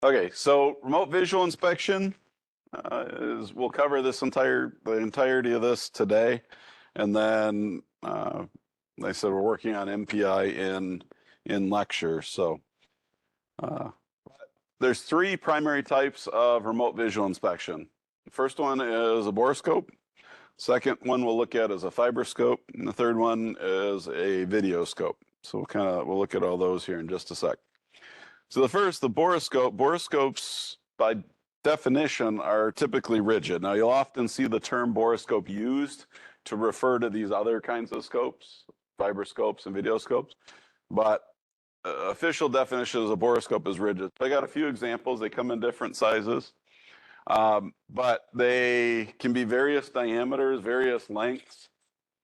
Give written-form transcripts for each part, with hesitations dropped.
Okay, so remote visual inspection we'll cover the entirety of this today, and then like I said, we're working on MPI in lecture. So uh, there's three primary types of remote visual inspection. The first one is a borescope. Second one we'll look at is a fiberscope, and the third one is a videoscope. So we'll look at all those here in just a sec. So the borescope. Borescopes, by definition, are typically rigid. Now, you'll often see the term borescope used to refer to these other kinds of scopes, fiberscopes and videoscopes, but official definition of a borescope is rigid. I got a few examples. They come in different sizes, but they can be various diameters, various lengths.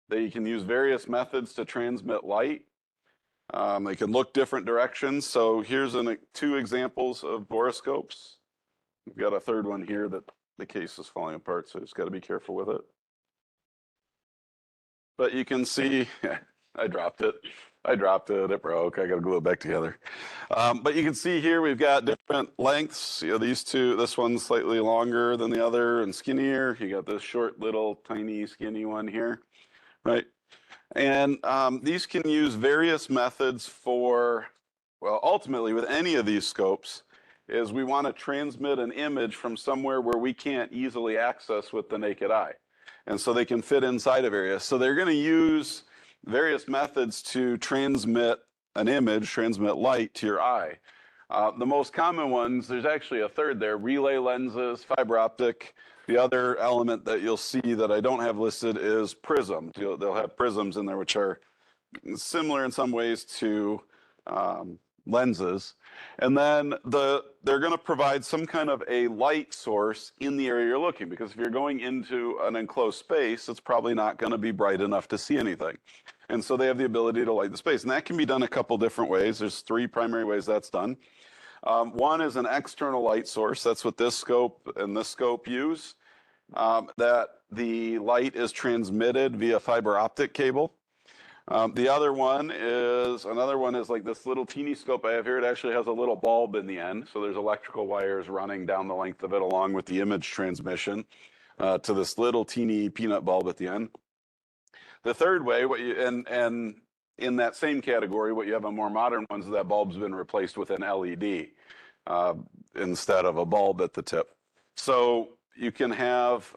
They can use various methods to transmit light. They can look different directions. So here's two examples of borescopes. We've got a third one here that the case is falling apart, so just got to be careful with it. But you can see, I dropped it. It broke. I got to glue it back together. But you can see here we've got different lengths. You know, these two, this one's slightly longer than the other and skinnier. You got this short, little, tiny, skinny one here, right? And these can use various methods for, well, ultimately with any of these scopes, is we want to transmit an image from somewhere where we can't easily access with the naked eye. And so they can fit inside of areas. So they're going to use various methods to transmit an image, transmit light to your eye. The most common ones, there's actually a third there, relay lenses, fiber optic. The other element that you'll see that I don't have listed is prisms. They'll have prisms in there which are similar in some ways to lenses. And then they're going to provide some kind of a light source in the area you're looking, because if you're going into an enclosed space, it's probably not going to be bright enough to see anything. And so they have the ability to light the space. And that can be done a couple different ways. There's three primary ways that's done. One is an external light source. That's what this scope and this scope use. That the light is transmitted via fiber optic cable. Another one is like this little teeny scope I have here. It actually has a little bulb in the end. So there's electrical wires running down the length of it along with the image transmission to this little teeny peanut bulb at the end. The third way, and in that same category, what you have on more modern ones is that bulb's been replaced with an LED instead of a bulb at the tip. So you can have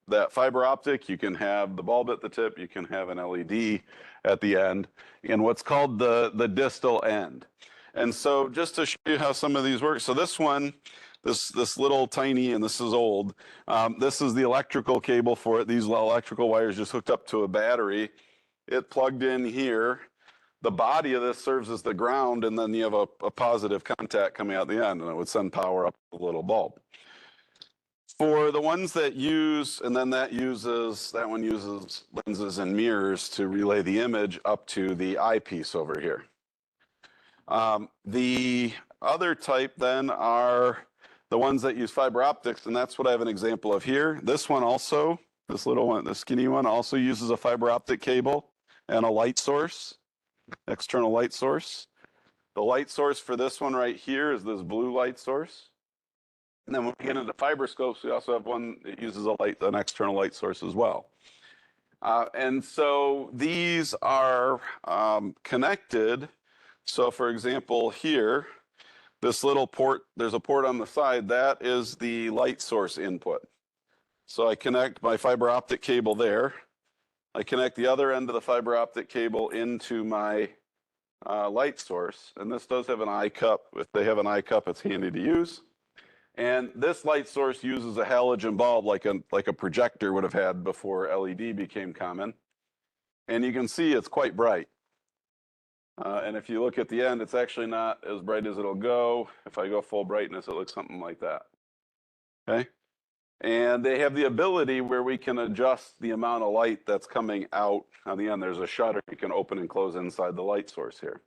that fiber optic, you can have the bulb at the tip, you can have an LED at the end, in what's called the distal end. And so just to show you how some of these work, so this one, this little tiny, and this is old, this is the electrical cable for it. These electrical wires just hooked up to a battery. It plugged in here. The body of this serves as the ground, and then you have a positive contact coming out the end, and it would send power up the little bulb. For the ones that use, and then that one uses lenses and mirrors to relay the image up to the eyepiece over here. The other type then are the ones that use fiber optics, and that's what I have an example of here. This one also, this little one, the skinny one, also uses a fiber optic cable and a light source, external light source. The light source for this one right here is this blue light source. And then when we get into fiber scopes, we also have one that uses an external light source as well. And so these are connected. So for example, here, this little port, there's a port on the side, that is the light source input. So I connect my fiber optic cable there. I connect the other end of the fiber optic cable into my light source. And this does have an eye cup. If they have an eye cup, it's handy to use. And this light source uses a halogen bulb like a projector would have had before LED became common. And you can see it's quite bright. And if you look at the end, it's actually not as bright as it'll go. If I go full brightness, it looks something like that. Okay? And they have the ability where we can adjust the amount of light that's coming out on the end. There's a shutter you can open and close inside the light source here.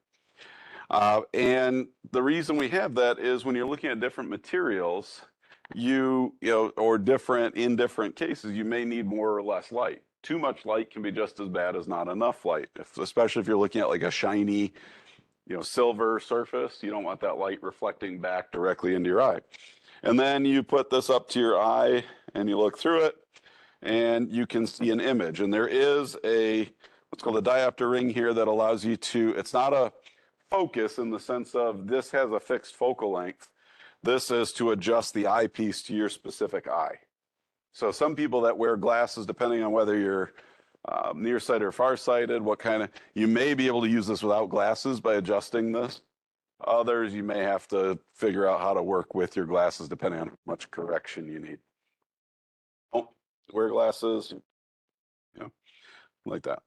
And the reason we have that is when you're looking at different materials, or in different cases, you may need more or less light. Too much light can be just as bad as not enough light, especially if you're looking at like a shiny silver surface. You don't want that light reflecting back directly into your eye. And then you put this up to your eye and you look through it and you can see an image. And there is what's called a diopter ring here that allows you to, it's not a focus in the sense of this has a fixed focal length. This is to adjust the eyepiece to your specific eye. So some people that wear glasses, depending on whether you're nearsighted or farsighted, you may be able to use this without glasses by adjusting this. Others, you may have to figure out how to work with your glasses depending on how much correction you need. Don't wear glasses, like that.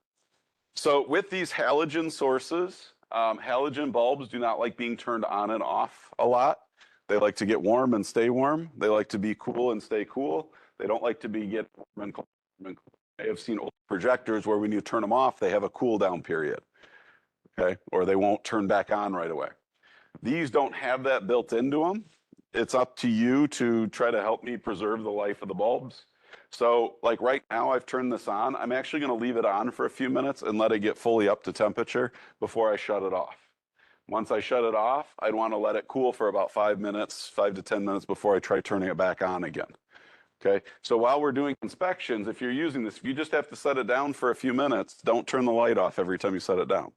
So with these halogen sources, halogen bulbs do not like being turned on and off a lot. They like to get warm and stay warm. They like to be cool and stay cool. They don't like to get warm and cold. I have seen old projectors where when you turn them off, they have a cool down period, okay? Or they won't turn back on right away. These don't have that built into them. It's up to you to try to help me preserve the life of the bulbs. So like right now I've turned this on. I'm actually going to leave it on for a few minutes and let it get fully up to temperature before I shut it off. Once I shut it off, I'd want to let it cool for about 5 minutes, 5 to 10 minutes before I try turning it back on again. Okay, so while we're doing inspections, if you're using this, if you just have to set it down for a few minutes, don't turn the light off every time you set it down.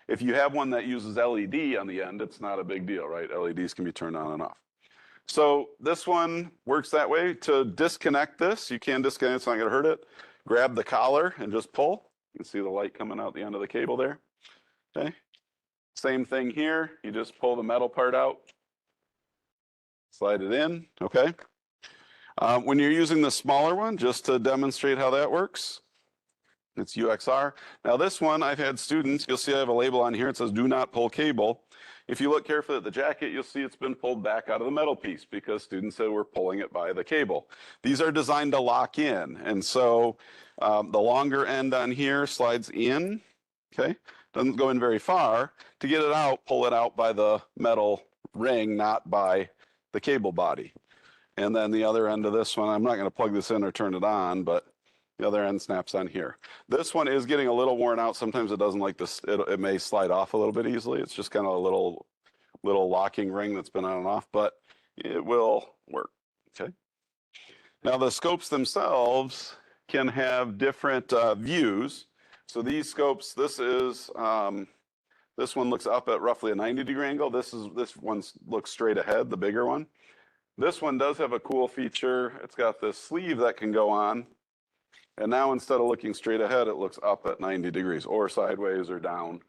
If you have one that uses LED on the end, it's not a big deal, right? LEDs can be turned on and off. So this one works that way. To disconnect this, you can disconnect, it's not going to hurt it. Grab the collar and just pull. You can see the light coming out the end of the cable there. Okay, same thing here. You just pull the metal part out, slide it in, okay? When you're using the smaller one, just to demonstrate how that works, it's UXR. Now this one, I've had students, you'll see I have a label on here, it says do not pull cable. If you look carefully at the jacket, you'll see it's been pulled back out of the metal piece because students said we're pulling it by the cable. These are designed to lock in, and so the longer end on here slides in, okay? Doesn't go in very far. To get it out, pull it out by the metal ring, not by the cable body. And then the other end of this one, I'm not going to plug this in or turn it on, but the other end snaps on here. This one is getting a little worn out. Sometimes it doesn't like this. It may slide off a little bit easily. It's just kind of a little locking ring that's been on and off, but it will work. Okay. Now the scopes themselves can have different views. So these scopes, this one looks up at roughly a 90-degree angle. This one looks straight ahead, the bigger one. This one does have a cool feature. It's got this sleeve that can go on. And now instead of looking straight ahead, it looks up at 90 degrees or sideways or down,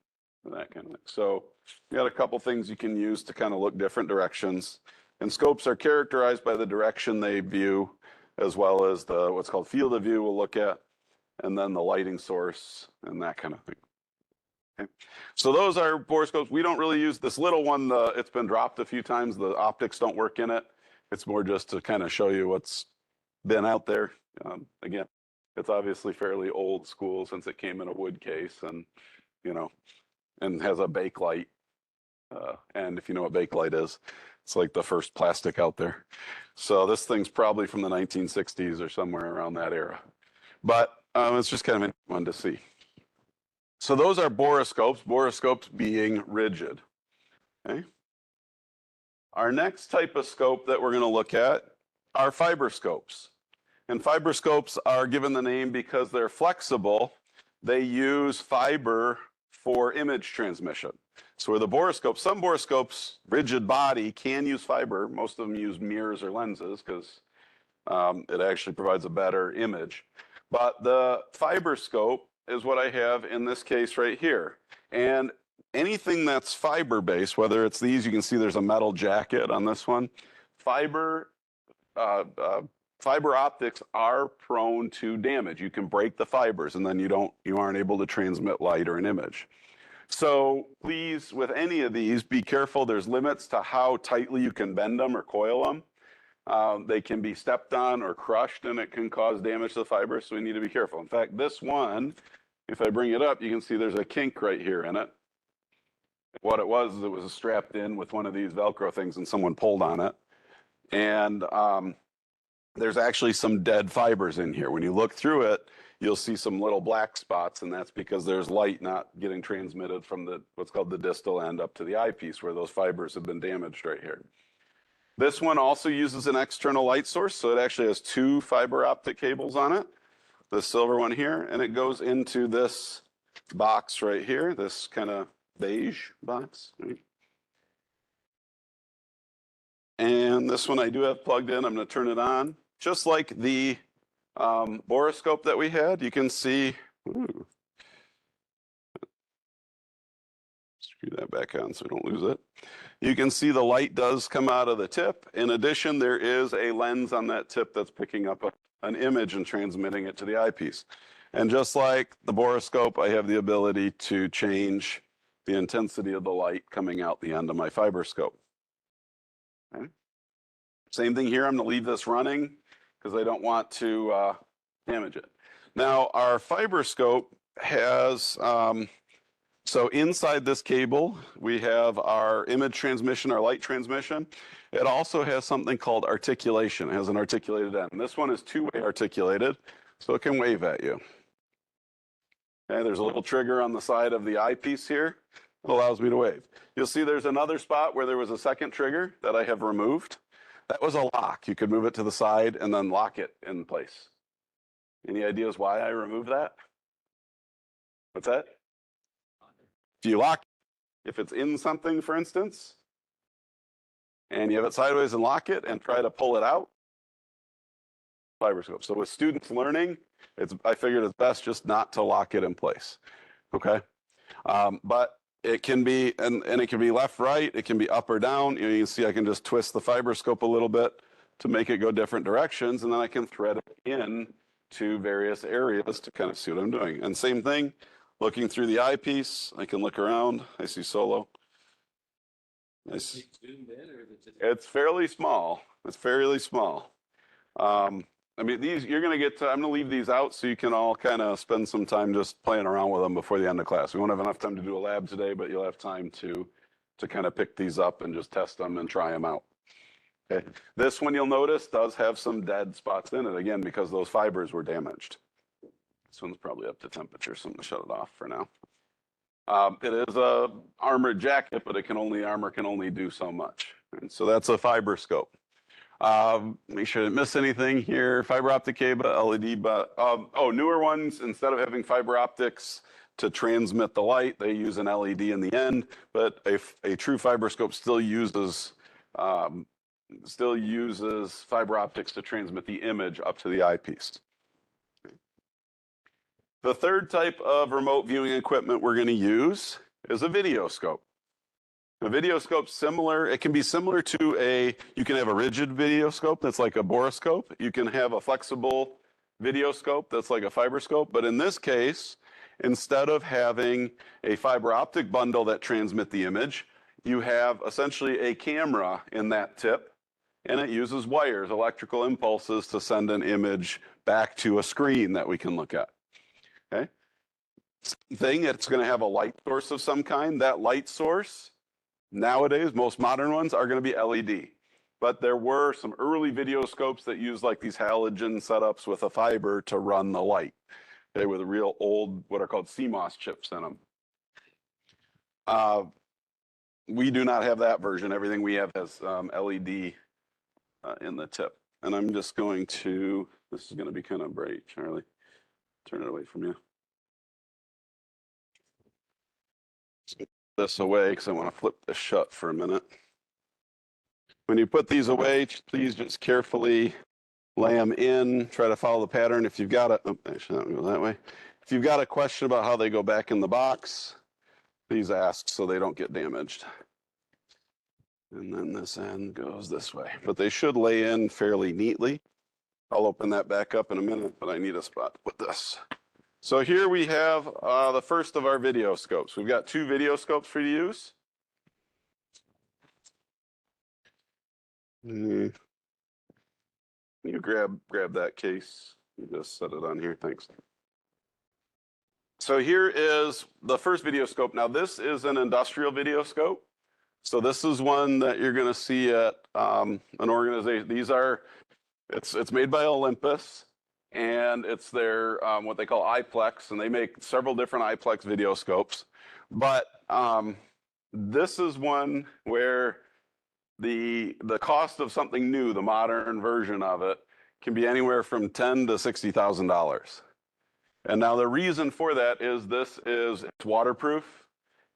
that kind of thing. So you got a couple things you can use to kind of look different directions. And scopes are characterized by the direction they view, as well as what's called field of view we'll look at, and then the lighting source and that kind of thing. Okay. So those are borescopes. We don't really use this little one. It's been dropped a few times. The optics don't work in it. It's more just to kind of show you what's been out there. Again, it's obviously fairly old school since it came in a wood case and, and has a bakelite. And if you know what bakelite is, it's like the first plastic out there. So this thing's probably from the 1960s or somewhere around that era. But it's just kind of interesting one to see. So those are borescopes being rigid. Okay. Our next type of scope that we're going to look at are fiber scopes. And fiber scopes are given the name because they're flexible. They use fiber for image transmission. So with a borescope, some borescopes, rigid body, can use fiber. Most of them use mirrors or lenses because it actually provides a better image. But the fiber scope is what I have in this case right here. And anything that's fiber-based, whether it's these, you can see there's a metal jacket on this one. Fiber optics are prone to damage. You can break the fibers, and then you aren't able to transmit light or an image. So please, with any of these, be careful. There's limits to how tightly you can bend them or coil them. They can be stepped on or crushed, and it can cause damage to the fiber, so we need to be careful. In fact, this one, if I bring it up, you can see there's a kink right here in it. What it was is it was strapped in with one of these Velcro things, and someone pulled on it. And there's actually some dead fibers in here. When you look through it, you'll see some little black spots, and that's because there's light not getting transmitted from the what's called the distal end up to the eyepiece where those fibers have been damaged right here. This one also uses an external light source, so it actually has two fiber optic cables on it. The silver one here, and it goes into this box right here, this kind of beige box. Right? And this one I do have plugged in. I'm going to turn it on. Just like the borescope that we had, you can see, ooh, screw that back on so I don't lose it. You can see the light does come out of the tip. In addition, there is a lens on that tip that's picking up an image and transmitting it to the eyepiece. And just like the borescope, I have the ability to change the intensity of the light coming out the end of my fiberscope. Okay. Same thing here. I'm going to leave this running because I don't want to damage it. Now, our fiberscope has, so inside this cable, we have our image transmission, our light transmission. It also has something called articulation. It has an articulated end. This one is two-way articulated, so it can wave at you. Okay, there's a little trigger on the side of the eyepiece here. It allows me to wave. You'll see there's another spot where there was a second trigger that I have removed. That was a lock. You could move it to the side and then lock it in place. Any ideas why I removed that? What's that? If you lock, if it's in something, for instance, and you have it sideways and lock it and try to pull it out, fiberscope. So with students learning, I figured it's best just not to lock it in place. Okay, but it can be, and it can be left, right. It can be up or down. You can see I can just twist the fiberscope a little bit to make it go different directions, and then I can thread it in to various areas to kind of see what I'm doing. And same thing, looking through the eyepiece, I can look around. I see solo. It's fairly small. It's fairly small. I mean, these, you're going to get to, I'm going to leave these out so you can all kind of spend some time just playing around with them before the end of class. We won't have enough time to do a lab today, but you'll have time to kind of pick these up and just test them and try them out. Okay. This one you'll notice does have some dead spots in it, again, because those fibers were damaged. This one's probably up to temperature, so I'm going to shut it off for now. It is a armored jacket, but armor can only do so much. And so that's a fiberscope. Make sure I didn't miss anything here. Fiber optic cable, LED, but newer ones, instead of having fiber optics to transmit the light, they use an LED in the end. But a true fiberscope still uses fiber optics to transmit the image up to the eyepiece. The third type of remote viewing equipment we're going to use is a videoscope. A videoscope similar, it can be similar to you can have a rigid videoscope that's like a borescope. You can have a flexible videoscope that's like a fiberscope. But in this case, instead of having a fiber optic bundle that transmit the image, you have essentially a camera in that tip, and it uses wires, electrical impulses to send an image back to a screen that we can look at. Okay. Same thing, it's going to have a light source of some kind. That light source, nowadays, most modern ones are going to be LED. But there were some early videoscopes that used like these halogen setups with a fiber to run the light. Okay, with real old, what are called CMOS chips in them. We do not have that version. Everything we have has LED in the tip. And I'm just going to, this is going to be kind of bright, Charlie. Turn it away from you. Put this away because I want to flip this shut for a minute. When you put these away, please just carefully lay them in. Try to follow the pattern. If you've got a, oh, actually, that would go that way. If you've got a question about how they go back in the box, please ask so they don't get damaged. And then this end goes this way. But they should lay in fairly neatly. I'll open that back up in a minute, but I need a spot to put this. So here we have the first of our videoscopes. We've got two videoscopes for you to use. You grab that case. You just set it on here. Thanks. So here is the first videoscope. Now this is an industrial videoscope. So this is one that you're going to see at an organization. These are, it's made by Olympus, and it's their what they call iPlex, and they make several different iPlex video scopes. But this is one where the cost of something new, the modern version of it, can be anywhere from $10,000 to $60,000. And now the reason for that is it's waterproof,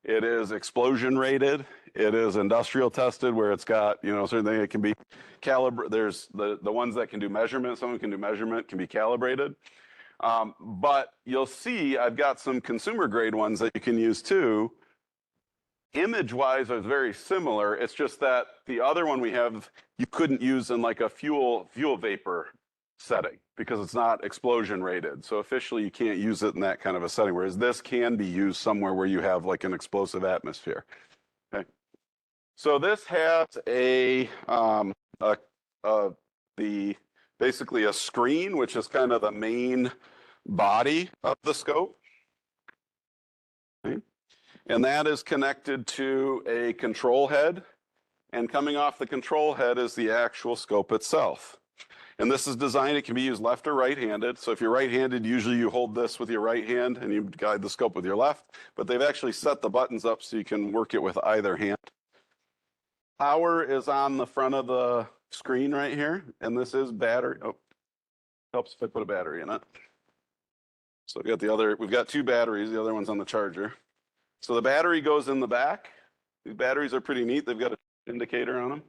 it is explosion rated, it is industrial tested where it's got, you know, certainly it can be calibrated. There's the ones that can do measurement, some can do measurement, can be calibrated. But you'll see I've got some consumer grade ones that you can use too. Image-wise, it's very similar. It's just that the other one we have, you couldn't use in like a fuel vapor setting because it's not explosion rated. So officially, you can't use it in that kind of a setting. Whereas this can be used somewhere where you have like an explosive atmosphere. Okay. So this has basically a screen, which is kind of the main body of the scope. Okay. And that is connected to a control head. And coming off the control head is the actual scope itself. And this is designed, it can be used left or right-handed. So if you're right-handed, usually you hold this with your right hand and you guide the scope with your left. But they've actually set the buttons up so you can work it with either hand. Power is on the front of the screen right here. And this is battery. Oh, helps if I put a battery in it. So we've got two batteries. The other one's on the charger. So the battery goes in the back. These batteries are pretty neat. They've got an indicator on them.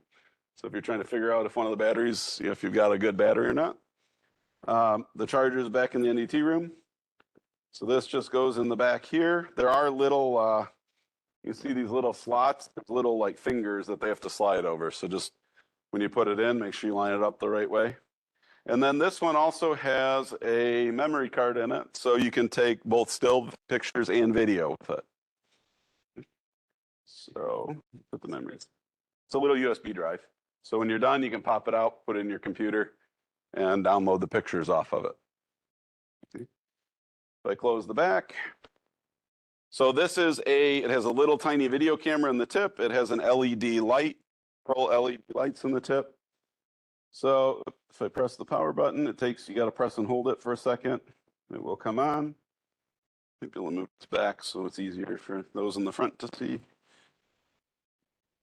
So if you're trying to figure out if one of the batteries, if you've got a good battery or not. The charger is back in the NDT room. So this just goes in the back here. There are little, you see these little slots, little like fingers that they have to slide over. So just when you put it in, make sure you line it up the right way. And then this one also has a memory card in it. So you can take both still pictures and video with it. So put the memory. It's a little USB drive. So when you're done, you can pop it out, put it in your computer, and download the pictures off of it. Okay. If I close the back. So this is it has a little tiny video camera in the tip. It has an LED light, pearl LED lights in the tip. So if I press the power button, you got to press and hold it for a second. It will come on. Maybe we'll move it back so it's easier for those in the front to see.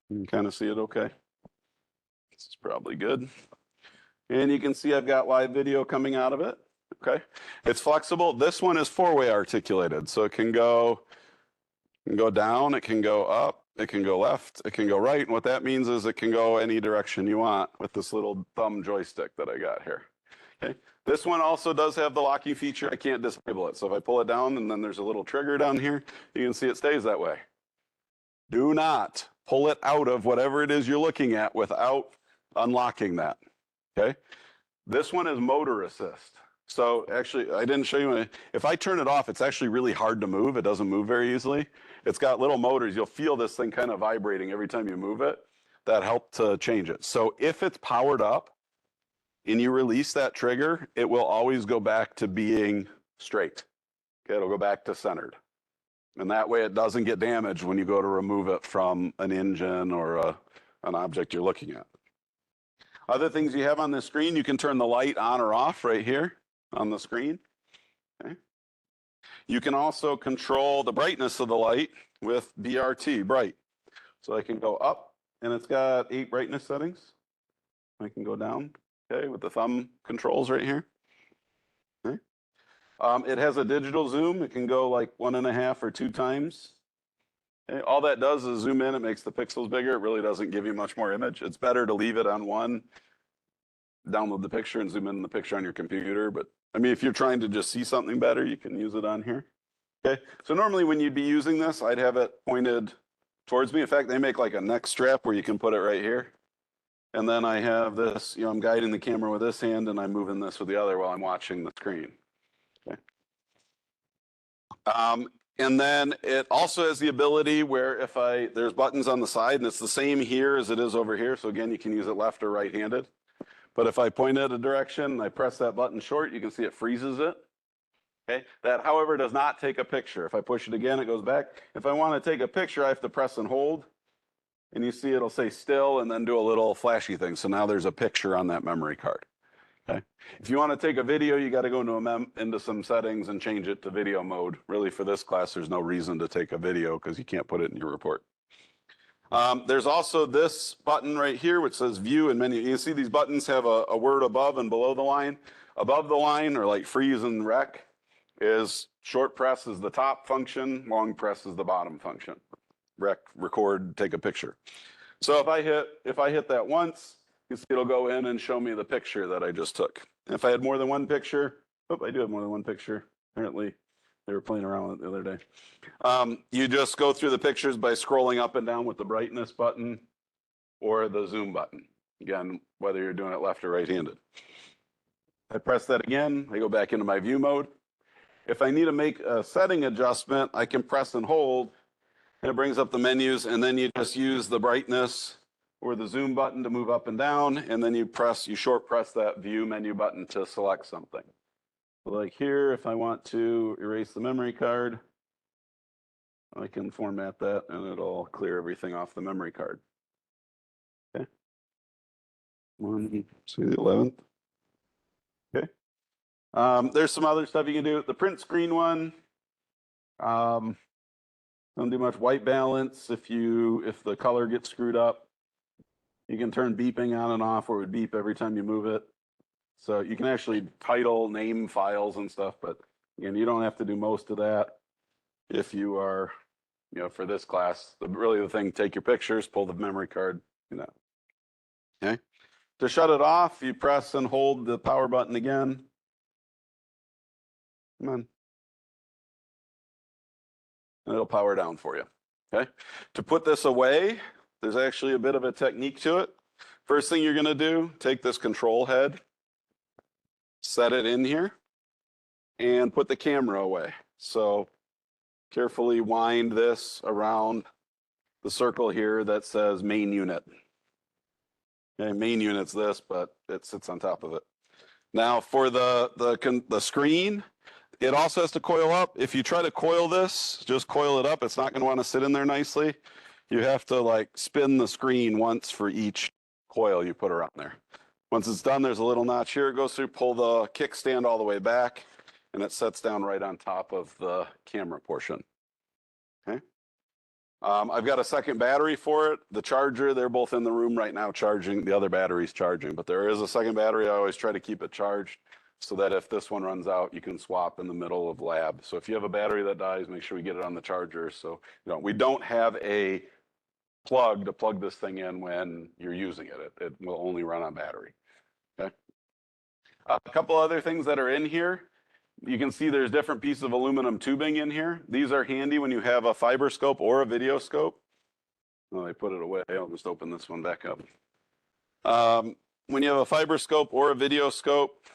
You can kind of see it okay. This is probably good. And you can see I've got live video coming out of it. Okay. It's flexible. This one is four-way articulated. So it can go down, it can go up, it can go left, it can go right. And what that means is it can go any direction you want with this little thumb joystick that I got here. Okay. This one also does have the locking feature. I can't disable it. So if I pull it down and then there's a little trigger down here, you can see it stays that way. Do not pull it out of whatever it is you're looking at without unlocking that. Okay. This one is motor assist. So actually, I didn't show you. If I turn it off, it's actually really hard to move. It doesn't move very easily. It's got little motors. You'll feel this thing kind of vibrating every time you move it. That helped to change it. So if it's powered up and you release that trigger, it will always go back to being straight. Okay, it'll go back to centered. And that way it doesn't get damaged when you go to remove it from an engine or an object you're looking at. Other things you have on the screen, you can turn the light on or off right here on the screen. Okay. You can also control the brightness of the light with BRT, bright. So I can go up, and it's got 8 brightness settings. I can go down, okay, with the thumb controls right here. Okay. It has a digital zoom. It can go like 1.5 or 2 times. Okay. All that does is zoom in. It makes the pixels bigger. It really doesn't give you much more image. It's better to leave it on one, download the picture and zoom in the picture on your computer. But I mean, if you're trying to just see something better, you can use it on here. Okay. So normally when you'd be using this, I'd have it pointed towards me. In fact, they make like a neck strap where you can put it right here. And then I have this, I'm guiding the camera with this hand and I'm moving this with the other while I'm watching the screen. Okay. And then it also has the ability where there's buttons on the side and it's the same here as it is over here. So again, you can use it left or right-handed. But if I point it a direction and I press that button short, you can see it freezes it. Okay. That, however, does not take a picture. If I push it again, it goes back. If I want to take a picture, I have to press and hold. And you see it'll say still and then do a little flashy thing. So now there's a picture on that memory card. Okay. If you want to take a video, you got to go into some settings and change it to video mode. Really, for this class, there's no reason to take a video because you can't put it in your report. There's also this button right here, which says View and Menu. You can see these buttons have a word above and below the line. Above the line, or like freeze and rec, is short press is the top function, long press is the bottom function. Rec, record, take a picture. So if I hit that once, you see it'll go in and show me the picture that I just took. And if I had more than one picture, I do have more than one picture. Apparently, they were playing around with it the other day. You just go through the pictures by scrolling up and down with the brightness button or the zoom button. Again, whether you're doing it left or right-handed. I press that again, I go back into my view mode. If I need to make a setting adjustment, I can press and hold, and it brings up the menus, and then you just use the brightness or the zoom button to move up and down, and then you short press that view menu button to select something. So like here, if I want to erase the memory card, I can format that and it'll clear everything off the memory card. Okay. See the 11th. Okay. There's some other stuff you can do. The print screen one, don't do much. White balance. If the color gets screwed up, you can turn beeping on and off, or it would beep every time you move it. So you can actually title, name files and stuff, but again, you don't have to do most of that if you are, for this class. Really the thing, take your pictures, pull the memory card, Okay. To shut it off, you press and hold the power button again. Come on. And it'll power down for you. Okay. To put this away, there's actually a bit of a technique to it. First thing you're going to do, take this control head, set it in here, and put the camera away. So carefully wind this around the circle here that says main unit. Okay, main unit's this, but it sits on top of it. Now for the screen, it also has to coil up. If you try to coil this, just coil it up, it's not going to want to sit in there nicely. You have to like spin the screen once for each coil you put around there. Once it's done, there's a little notch here. It goes through, pull the kickstand all the way back, and it sets down right on top of the camera portion. Okay. I've got a second battery for it. The charger, they're both in the room right now charging. The other battery's charging, but there is a second battery. I always try to keep it charged so that if this one runs out, you can swap in the middle of lab. So if you have a battery that dies, make sure we get it on the charger. So we don't have a plug to plug this thing in when you're using it. It will only run on battery. Okay. A couple other things that are in here. You can see there's different pieces of aluminum tubing in here. These are handy when you have a fiber scope or a video scope. Oh, I put it away. I'll just open this one back up. When you have a fiber scope or a video scope,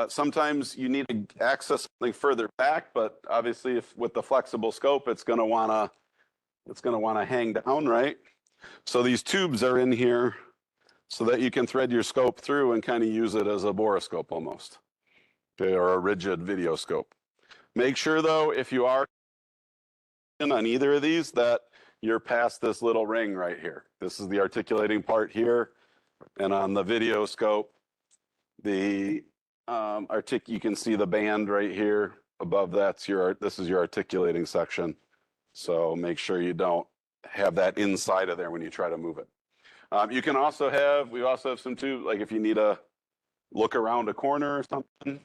sometimes you need to access something further back, but obviously with the flexible scope, it's going to want to hang down, right? So these tubes are in here so that you can thread your scope through and kind of use it as a borescope almost. Okay, or a rigid video scope. Make sure though, if you are on either of these, that you're past this little ring right here. This is the articulating part here, and on the video scope, the you can see the band right here above. This is your articulating section. So make sure you don't have that inside of there when you try to move it. We also have some tubes, like if you need to look around a corner or something,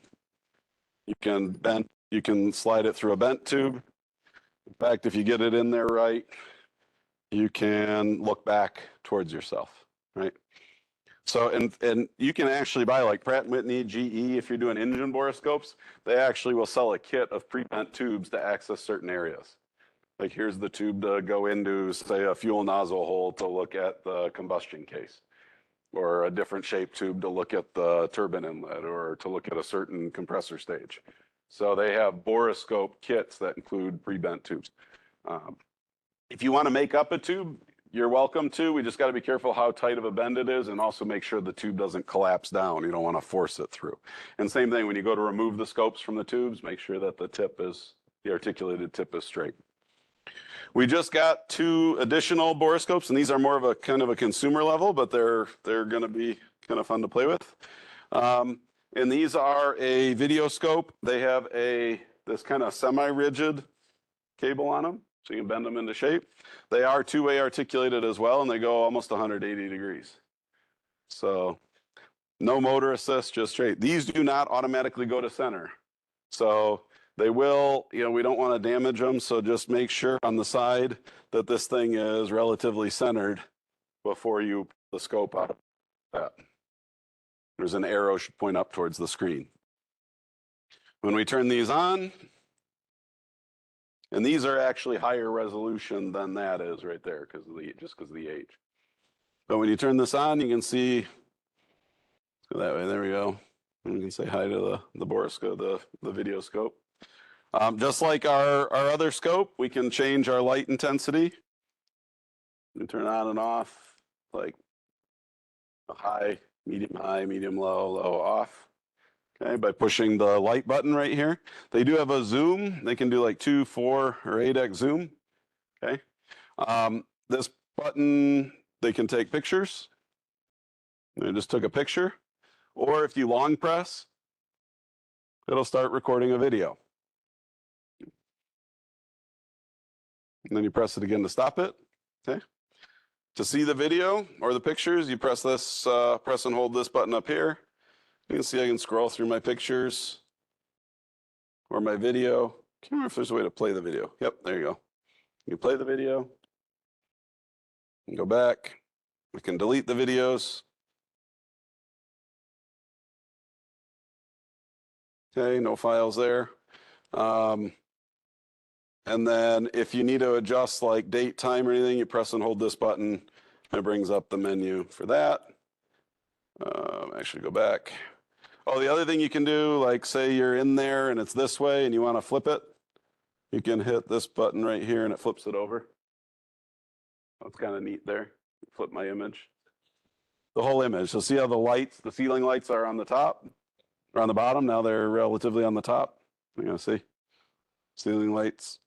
you can slide it through a bent tube. In fact, if you get it in there right, you can look back towards yourself, right? So, and you can actually buy like Pratt & Whitney, GE, if you're doing engine borescopes, they actually will sell a kit of pre-bent tubes to access certain areas. Like here's the tube to go into, say, a fuel nozzle hole to look at the combustion case, or a different shaped tube to look at the turbine inlet, or to look at a certain compressor stage. So they have borescope kits that include pre-bent tubes. If you want to make up a tube, you're welcome to. We just got to be careful how tight of a bend it is, and also make sure the tube doesn't collapse down. You don't want to force it through. And same thing, when you go to remove the scopes from the tubes, make sure that the articulated tip is straight. We just got 2 additional borescopes, and these are more of a kind of a consumer level, but they're going to be kind of fun to play with. And these are a video scope. They have this kind of semi-rigid cable on them, so you can bend them into shape. They are two-way articulated as well, and they go almost 180 degrees. So no motor assist, just straight. These do not automatically go to center. So they will, we don't want to damage them, so just make sure on the side that this thing is relatively centered before you pull the scope out of that. There's an arrow should point up towards the screen. When we turn these on, and these are actually higher resolution than that is right there just because of the age. But when you turn this on, you can see, go that way, there we go. And we can say hi to the boroscope, the video scope. Just like our other scope, we can change our light intensity. We can turn on and off, like high, medium low, low off. Okay, by pushing the light button right here. They do have a zoom. They can do like 2, 4, or 8x zoom. Okay. This button, they can take pictures. I just took a picture. Or if you long press, it'll start recording a video. And then you press it again to stop it. Okay. To see the video or the pictures, you press and hold this button up here. You can see I can scroll through my pictures or my video. Can't remember if there's a way to play the video. Yep, there you go. You play the video. You go back. We can delete the videos. Okay, no files there. And then if you need to adjust like date, time, or anything, you press and hold this button. It brings up the menu for that. Actually, go back. Oh, the other thing you can do, like say you're in there and it's this way and you want to flip it, you can hit this button right here and it flips it over. That's kind of neat there. Flip my image. The whole image. So see how the ceiling lights are on the top or on the bottom? Now they're relatively on the top. You're going to see ceiling lights.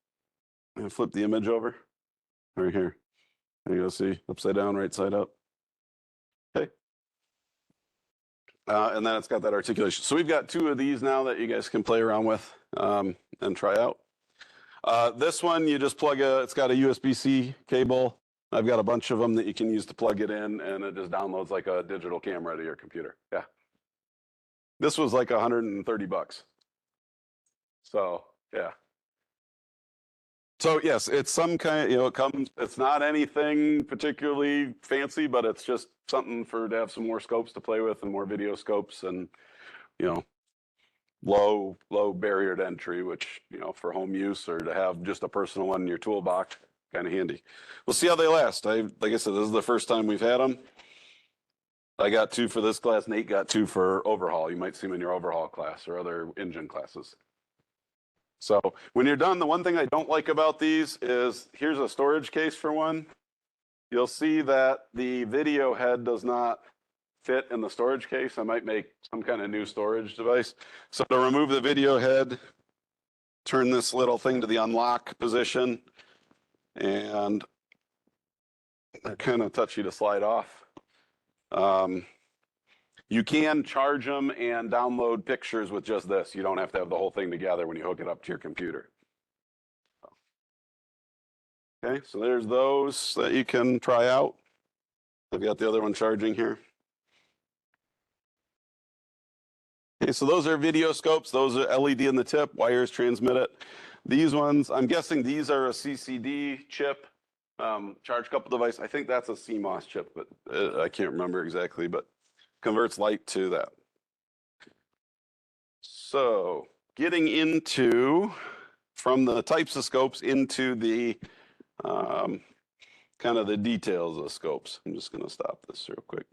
And flip the image over right here. There you go, see upside down, right side up. Okay. And then it's got that articulation. So we've got 2 of these now that you guys can play around with and try out. This one, you just it's got a USB-C cable. I've got a bunch of them that you can use to plug it in, and it just downloads like a digital camera to your computer. Yeah. This was like $130. So, yeah. So yes, it's some kind, it's not anything particularly fancy, but it's just something to have some more scopes to play with and more video scopes and, low barrier to entry, which, for home use or to have just a personal one in your toolbox, kind of handy. We'll see how they last. Like I said, this is the first time we've had them. I got 2 for this class. Nate got 2 for overhaul. You might see them in your overhaul class or other engine classes. So when you're done, the one thing I don't like about these is here's a storage case for one. You'll see that the video head does not fit in the storage case. I might make some kind of new storage device. So to remove the video head, turn this little thing to the unlock position, and they're kind of touchy to slide off. You can charge them and download pictures with just this. You don't have to have the whole thing together when you hook it up to your computer. Okay, so there's those that you can try out. I've got the other one charging here. Okay, so those are video scopes. Those are LED in the tip, wires transmit it. These ones, I'm guessing these are a CCD chip, charge couple device. I think that's a CMOS chip, but I can't remember exactly, but converts light to that. So getting into, from the types of scopes into the kind of the details of scopes. I'm just going to stop this real quick.